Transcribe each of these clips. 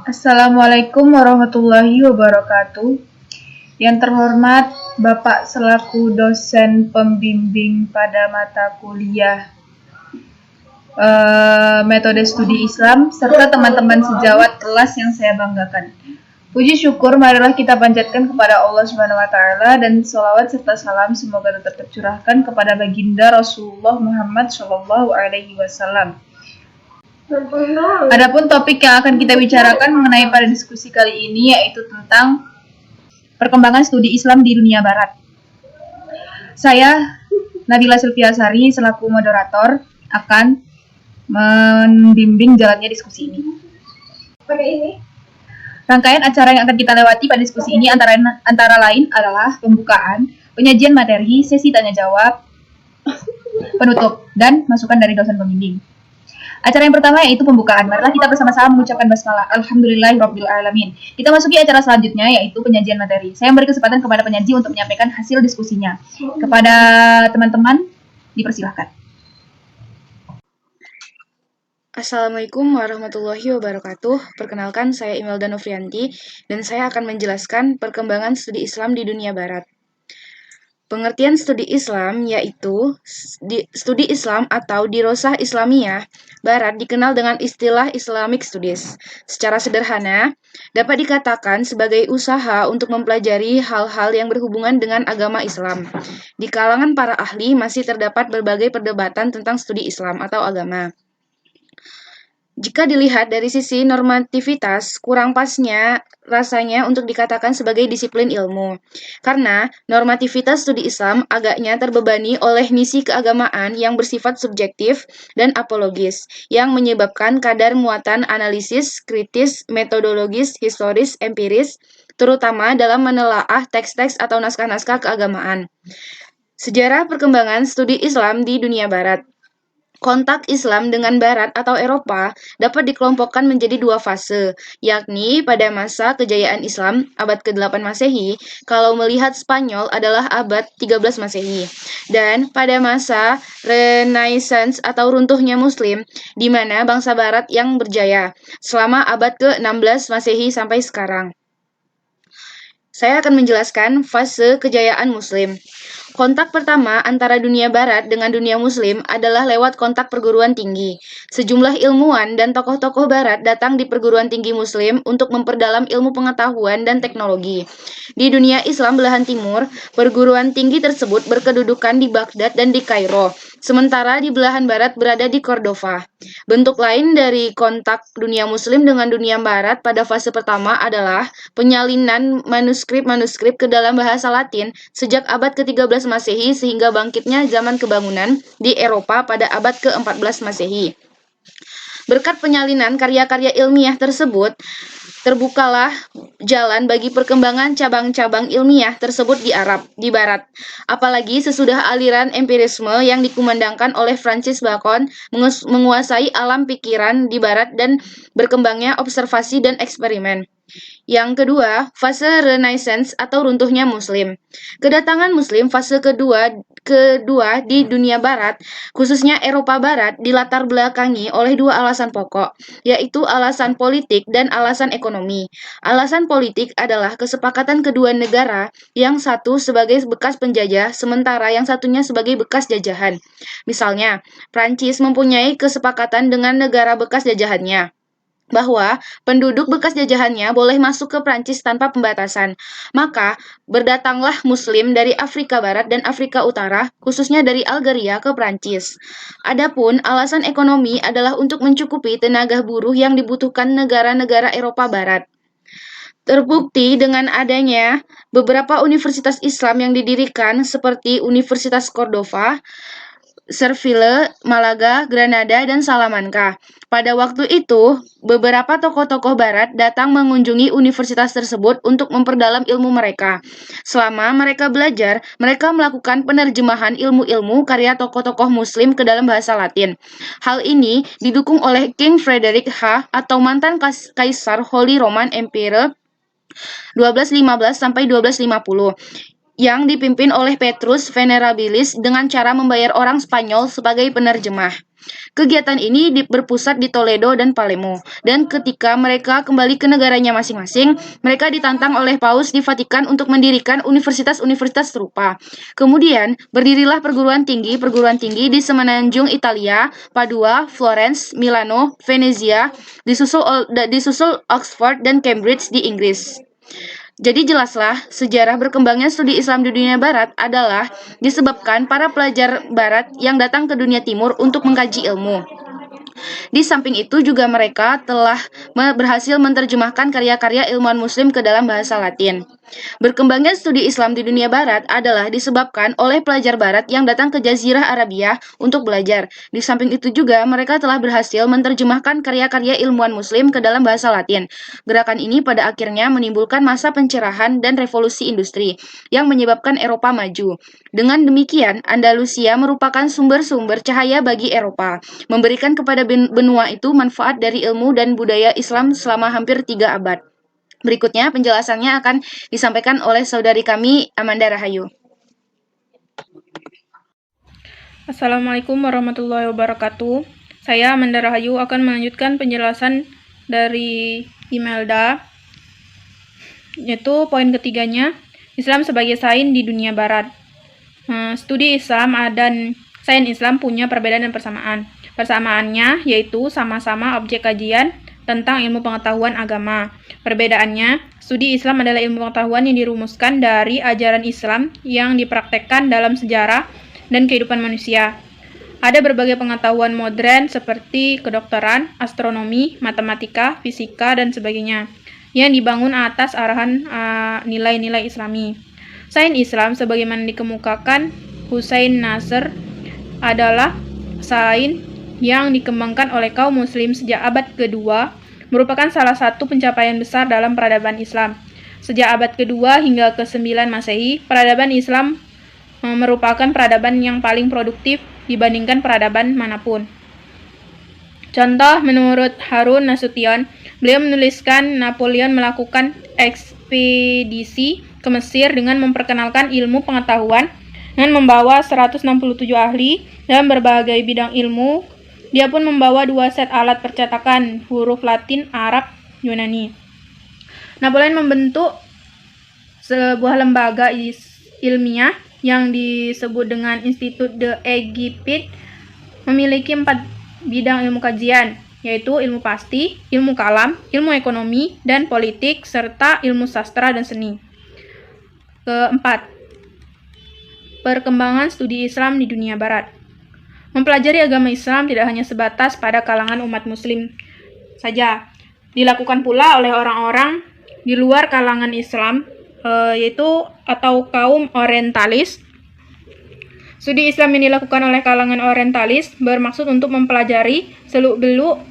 Assalamualaikum warahmatullahi wabarakatuh. Yang terhormat Bapak selaku dosen pembimbing pada mata kuliah metode studi Islam serta teman-teman sejawat kelas yang saya banggakan. Puji syukur marilah kita panjatkan kepada Allah Subhanahu wa taala dan sholawat serta salam semoga tetap tercurahkan kepada baginda Rasulullah Muhammad Shallallahu alaihi wasallam. Adapun topik yang akan kita bicarakan mengenai pada diskusi kali ini yaitu tentang perkembangan studi Islam di dunia barat. Saya Nabila Sylviasari selaku moderator akan membimbing jalannya diskusi ini. Rangkaian acara yang akan kita lewati pada diskusi ini antara lain adalah pembukaan, penyajian materi, sesi tanya jawab, penutup, dan masukan dari dosen pembimbing. Acara yang pertama yaitu pembukaan. Marilah kita bersama-sama mengucapkan basmalah. Alhamdulillahirrabbilalamin. Kita masuki acara selanjutnya yaitu penyajian materi. Saya memberi kesempatan kepada penyaji untuk menyampaikan hasil diskusinya. Kepada teman-teman, dipersilahkan. Assalamualaikum warahmatullahi wabarakatuh. Perkenalkan, saya Imelda Novrianti dan saya akan menjelaskan perkembangan studi Islam di dunia barat. Pengertian studi Islam yaitu studi Islam atau dirosah Islamiyah Barat dikenal dengan istilah Islamic Studies. Secara sederhana, dapat dikatakan sebagai usaha untuk mempelajari hal-hal yang berhubungan dengan agama Islam. Di kalangan para ahli masih terdapat berbagai perdebatan tentang studi Islam atau agama. Jika dilihat dari sisi normativitas, kurang pasnya rasanya untuk dikatakan sebagai disiplin ilmu. Karena normativitas studi Islam agaknya terbebani oleh misi keagamaan yang bersifat subjektif dan apologis, yang menyebabkan kadar muatan analisis, kritis, metodologis, historis, empiris, terutama dalam menelaah teks-teks atau naskah-naskah keagamaan. Sejarah perkembangan studi Islam di dunia barat. Kontak Islam dengan Barat atau Eropa dapat dikelompokkan menjadi dua fase, yakni pada masa kejayaan Islam abad ke-8 Masehi, kalau melihat Spanyol adalah abad 13 Masehi, dan pada masa Renaissance atau runtuhnya Muslim, di mana bangsa Barat yang berjaya, selama abad ke-16 Masehi sampai sekarang. Saya akan menjelaskan fase kejayaan Muslim. Kontak pertama antara dunia barat dengan dunia muslim adalah lewat kontak perguruan tinggi. Sejumlah ilmuwan dan tokoh-tokoh barat datang di perguruan tinggi muslim untuk memperdalam ilmu pengetahuan dan teknologi. Di dunia Islam belahan timur, perguruan tinggi tersebut berkedudukan di Baghdad dan di Kairo, sementara di belahan barat berada di Cordova. Bentuk lain dari kontak dunia muslim dengan dunia barat pada fase pertama adalah penyalinan manuskrip-manuskrip ke dalam bahasa Latin sejak abad ke-13 Masehi sehingga bangkitnya zaman kebangunan di Eropa pada abad ke-14 Masehi. Berkat penyalinan karya-karya ilmiah tersebut, terbukalah jalan bagi perkembangan cabang-cabang ilmiah tersebut di Barat. Apalagi sesudah aliran empirisme yang dikumandangkan oleh Francis Bacon menguasai alam pikiran di Barat dan berkembangnya observasi dan eksperimen. Yang kedua, fase Renaissance atau runtuhnya Muslim. Kedatangan Muslim fase kedua di dunia Barat, khususnya Eropa Barat, dilatar belakangi oleh dua alasan pokok, yaitu alasan politik dan alasan ekonomi. Alasan politik adalah kesepakatan kedua negara, yang satu sebagai bekas penjajah, sementara yang satunya sebagai bekas jajahan. Misalnya, Prancis mempunyai kesepakatan dengan negara bekas jajahannya bahwa penduduk bekas jajahannya boleh masuk ke Prancis tanpa pembatasan. Maka, berdatanglah Muslim dari Afrika Barat dan Afrika Utara, khususnya dari Algeria ke Prancis. Adapun alasan ekonomi adalah untuk mencukupi tenaga buruh yang dibutuhkan negara-negara Eropa Barat. Terbukti dengan adanya beberapa universitas Islam yang didirikan seperti Universitas Cordova, Seville, Malaga, Granada, dan Salamanca. Pada waktu itu, beberapa tokoh-tokoh barat datang mengunjungi universitas tersebut untuk memperdalam ilmu mereka. Selama mereka belajar, mereka melakukan penerjemahan ilmu-ilmu karya tokoh-tokoh muslim ke dalam bahasa Latin. Hal ini didukung oleh King Frederick H atau mantan Kaisar Holy Roman Empire 1215 sampai 1250 yang dipimpin oleh Petrus Venerabilis dengan cara membayar orang Spanyol sebagai penerjemah. Kegiatan ini berpusat di Toledo dan Palermo, dan ketika mereka kembali ke negaranya masing-masing, mereka ditantang oleh Paus di Vatikan untuk mendirikan universitas-universitas serupa. Kemudian, berdirilah perguruan tinggi di semenanjung Italia, Padua, Florence, Milano, Venezia, disusul Oxford dan Cambridge di Inggris. Jadi jelaslah, sejarah berkembangnya studi Islam di dunia barat adalah disebabkan para pelajar barat yang datang ke dunia timur untuk mengkaji ilmu. Di samping itu juga mereka telah berhasil menerjemahkan karya-karya ilmuwan muslim ke dalam bahasa Latin. Berkembangnya studi Islam di dunia barat adalah disebabkan oleh pelajar barat yang datang ke Jazirah Arabia untuk belajar. Di samping itu juga mereka telah berhasil menerjemahkan karya-karya ilmuwan muslim ke dalam bahasa Latin. Gerakan ini pada akhirnya menimbulkan masa pencerahan dan revolusi industri yang menyebabkan Eropa maju. Dengan demikian, Andalusia merupakan sumber-sumber cahaya bagi Eropa, memberikan kepada benua itu manfaat dari ilmu dan budaya Islam selama hampir 3 abad. Berikutnya penjelasannya akan disampaikan oleh saudari kami, Amanda Rahayu. Assalamualaikum warahmatullahi wabarakatuh. Saya Amanda Rahayu akan melanjutkan penjelasan dari Imelda, yaitu poin ketiganya, Islam sebagai sains di dunia barat. Studi Islam dan sains Islam punya perbedaan dan persamaan. Persamaannya yaitu sama-sama objek kajian tentang ilmu pengetahuan agama. Perbedaannya, studi Islam adalah ilmu pengetahuan yang dirumuskan dari ajaran Islam yang dipraktekkan dalam sejarah dan kehidupan manusia. Ada berbagai pengetahuan modern seperti kedokteran, astronomi, matematika, fisika, dan sebagainya yang dibangun atas arahan nilai-nilai Islami. Sains Islam sebagaimana dikemukakan Hussein Nasr adalah sains yang dikembangkan oleh kaum muslim sejak abad kedua, merupakan salah satu pencapaian besar dalam peradaban Islam. Sejak abad kedua hingga ke-9 Masehi, peradaban Islam merupakan peradaban yang paling produktif dibandingkan peradaban manapun. Contoh, menurut Harun Nasution, beliau menuliskan Napoleon melakukan ekspedisi ke Mesir dengan memperkenalkan ilmu pengetahuan dengan membawa 167 ahli dalam berbagai bidang ilmu. Dia pun membawa 2 set alat percetakan huruf Latin, Arab, Yunani. Napoleon membentuk sebuah lembaga ilmiah yang disebut dengan Institut de Egypte, memiliki 4 bidang ilmu kajian, yaitu ilmu pasti, ilmu kalam, ilmu ekonomi dan politik, serta ilmu sastra dan seni. Keempat, perkembangan studi Islam di dunia barat. Mempelajari agama Islam tidak hanya sebatas pada kalangan umat muslim saja, dilakukan pula oleh orang-orang di luar kalangan Islam, yaitu atau kaum orientalis. Studi Islam yang dilakukan oleh kalangan orientalis bermaksud untuk mempelajari seluk-beluk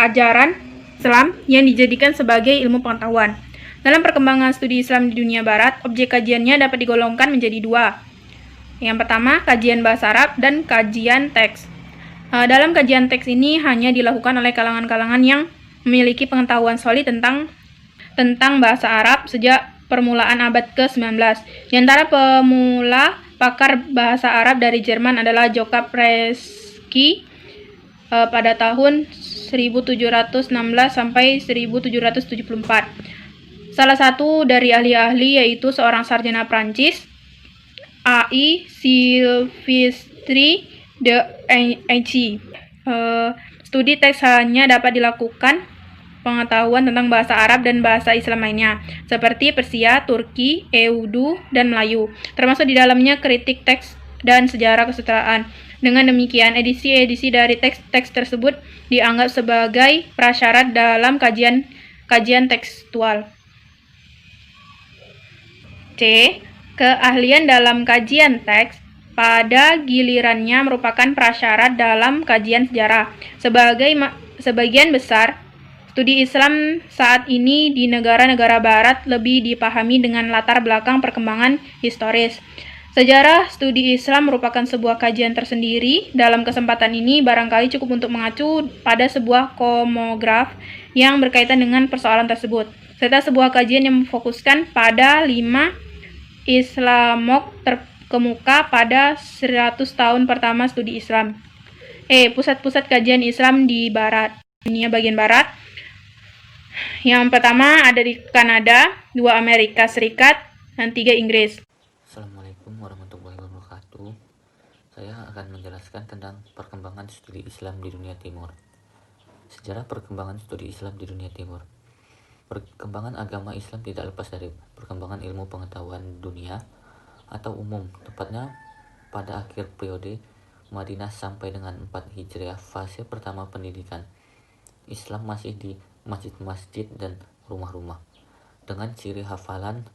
ajaran Islam yang dijadikan sebagai ilmu pengetahuan. Dalam perkembangan studi Islam di dunia barat, objek kajiannya dapat digolongkan menjadi 2. Yang pertama, kajian bahasa Arab dan kajian teks. Dalam kajian teks ini hanya dilakukan oleh kalangan-kalangan yang memiliki pengetahuan solid tentang bahasa Arab sejak permulaan abad ke-19. Di antara pemula pakar bahasa Arab dari Jerman adalah Jokab Reski pada tahun 1716 sampai 1774. Salah satu dari ahli-ahli yaitu seorang sarjana Prancis, A.I. Sylvestre de Aigy. Studi teks hanya dapat dilakukan pengetahuan tentang bahasa Arab dan bahasa Islam lainnya, seperti Persia, Turki, Urdu, dan Melayu, termasuk di dalamnya kritik teks dan sejarah kesusastraan. Dengan demikian, edisi-edisi dari teks-teks tersebut dianggap sebagai prasyarat dalam kajian tekstual. C. Keahlian dalam kajian teks pada gilirannya merupakan prasyarat dalam kajian sejarah. Sebagian besar studi Islam saat ini di negara-negara barat lebih dipahami dengan latar belakang perkembangan historis. Sejarah studi Islam merupakan sebuah kajian tersendiri. Dalam kesempatan ini barangkali cukup untuk mengacu pada sebuah komograf yang berkaitan dengan persoalan tersebut, serta sebuah kajian yang memfokuskan pada 5 Islamok terkemuka pada 100 tahun pertama studi Islam. Pusat-pusat kajian Islam di dunia bagian barat. Yang pertama ada di Kanada, 2 Amerika Serikat, dan 3 Inggris. Assalamualaikum warahmatullahi wabarakatuh. Saya akan menjelaskan tentang perkembangan studi Islam di dunia timur. Sejarah perkembangan studi Islam di dunia timur. Perkembangan agama Islam tidak lepas dari perkembangan ilmu pengetahuan dunia atau umum, tepatnya pada akhir periode Madinah sampai dengan 4 Hijriah, fase pertama pendidikan Islam masih di masjid-masjid dan rumah-rumah dengan ciri hafalan,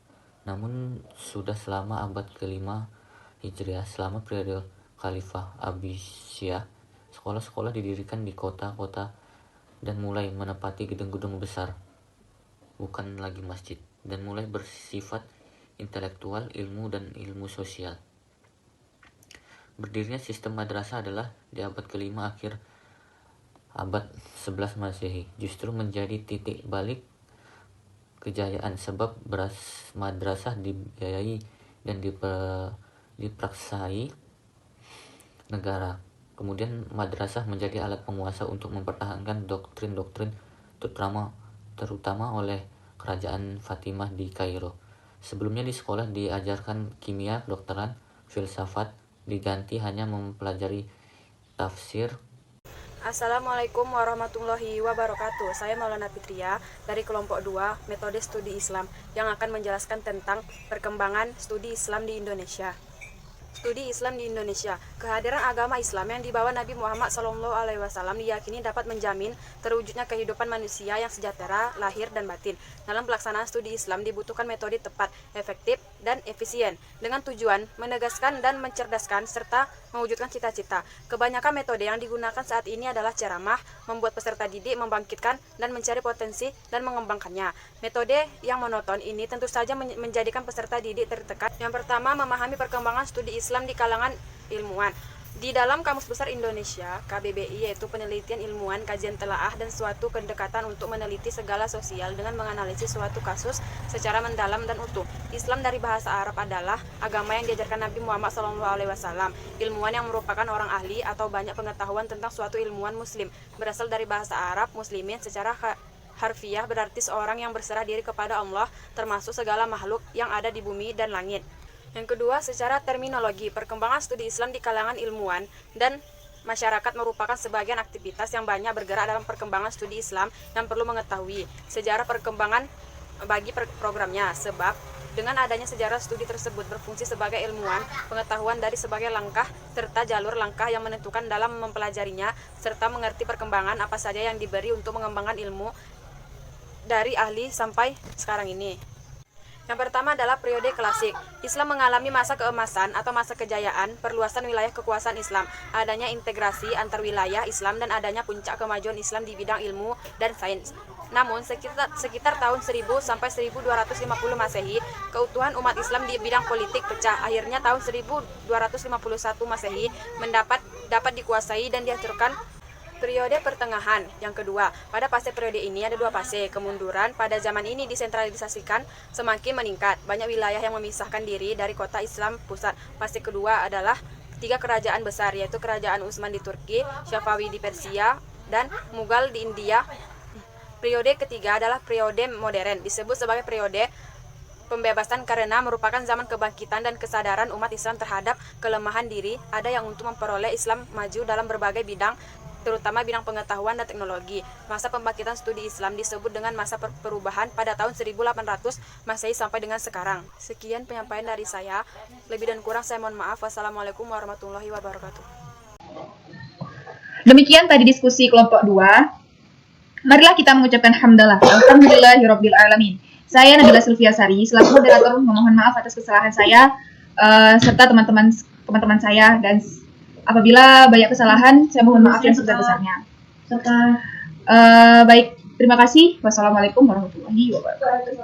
namun sudah selama abad ke-5 Hijriah, selama periode Khalifah Abbasiyah, sekolah-sekolah didirikan di kota-kota dan mulai menempati gedung-gedung besar, bukan lagi masjid, dan mulai bersifat intelektual, ilmu, dan ilmu sosial. Berdirinya sistem madrasah adalah di abad ke-5 akhir abad 11 Masehi, justru menjadi titik balik kejayaan, sebab madrasah dibiayai dan dipraksai negara. Kemudian madrasah menjadi alat penguasa untuk mempertahankan doktrin-doktrin terutama oleh kerajaan Fatimah di Kairo. Sebelumnya di sekolah diajarkan kimia, kedokteran, filsafat, diganti hanya mempelajari tafsir. Assalamualaikum warahmatullahi wabarakatuh. Saya Maulana Fitria dari kelompok 2 Metode Studi Islam yang akan menjelaskan tentang perkembangan studi Islam di Indonesia. Studi Islam di Indonesia. Kehadiran agama Islam yang dibawa Nabi Muhammad SAW diyakini dapat menjamin terwujudnya kehidupan manusia yang sejahtera, lahir dan batin. Dalam pelaksanaan studi Islam dibutuhkan metode tepat, efektif, dan efisien dengan tujuan menegaskan dan mencerdaskan serta mewujudkan cita-cita. Kebanyakan metode yang digunakan saat ini adalah ceramah, membuat peserta didik membangkitkan dan mencari potensi dan mengembangkannya. Metode yang monoton ini tentu saja menjadikan peserta didik tertekan. Yang pertama, memahami perkembangan studi Islam di kalangan ilmuwan. Di dalam Kamus Besar Indonesia, KBBI, yaitu penelitian ilmuwan, kajian telaah, dan suatu pendekatan untuk meneliti segala sosial dengan menganalisis suatu kasus secara mendalam dan utuh. Islam dari bahasa Arab adalah agama yang diajarkan Nabi Muhammad SAW. Ilmuwan yang merupakan orang ahli atau banyak pengetahuan tentang suatu ilmuwan muslim. Berasal dari bahasa Arab, muslimin secara harfiah berarti seorang yang berserah diri kepada Allah, termasuk segala makhluk yang ada di bumi dan langit. Yang kedua, secara terminologi, perkembangan studi Islam di kalangan ilmuwan dan masyarakat merupakan sebagian aktivitas yang banyak bergerak dalam perkembangan studi Islam yang perlu mengetahui sejarah perkembangan bagi programnya, sebab dengan adanya sejarah studi tersebut berfungsi sebagai ilmuwan, pengetahuan dari sebagai langkah serta jalur langkah yang menentukan dalam mempelajarinya, serta mengerti perkembangan apa saja yang diberi untuk mengembangkan ilmu dari ahli sampai sekarang ini. Yang pertama adalah periode klasik. Islam mengalami masa keemasan atau masa kejayaan, perluasan wilayah kekuasaan Islam, adanya integrasi antar wilayah Islam, dan adanya puncak kemajuan Islam di bidang ilmu dan sains. Namun, sekitar tahun 1000 sampai 1250 Masehi, keutuhan umat Islam di bidang politik pecah. Akhirnya tahun 1251 Masehi dapat dikuasai dan dihancurkan. Periode pertengahan yang kedua. Pada fase periode ini ada 2 fase. Kemunduran pada zaman ini disentralisasikan semakin meningkat. Banyak wilayah yang memisahkan diri dari kota Islam pusat. Fase kedua adalah 3 kerajaan besar, yaitu Kerajaan Utsman di Turki, Syafawi di Persia, dan Mughal di India. Periode ketiga adalah periode modern, disebut sebagai periode pembebasan karena merupakan zaman kebangkitan dan kesadaran umat Islam terhadap kelemahan diri. Ada yang untuk memperoleh Islam maju dalam berbagai bidang, terutama bidang pengetahuan dan teknologi. Masa pembangkitan studi Islam disebut dengan masa perubahan pada tahun 1800 Masehi sampai dengan sekarang. Sekian penyampaian dari saya. Lebih dan kurang saya mohon maaf. Wassalamualaikum warahmatullahi wabarakatuh. Demikian tadi diskusi kelompok 2. Marilah kita mengucapkan hamdalah. Alhamdulillahirabbil alamin. Saya Nabila Sylviasari selaku moderator memohon maaf atas kesalahan saya serta teman-teman saya, dan apabila banyak kesalahan, saya mohon maaf yang sebesar-besarnya. Baik, terima kasih. Wassalamualaikum warahmatullahi wabarakatuh.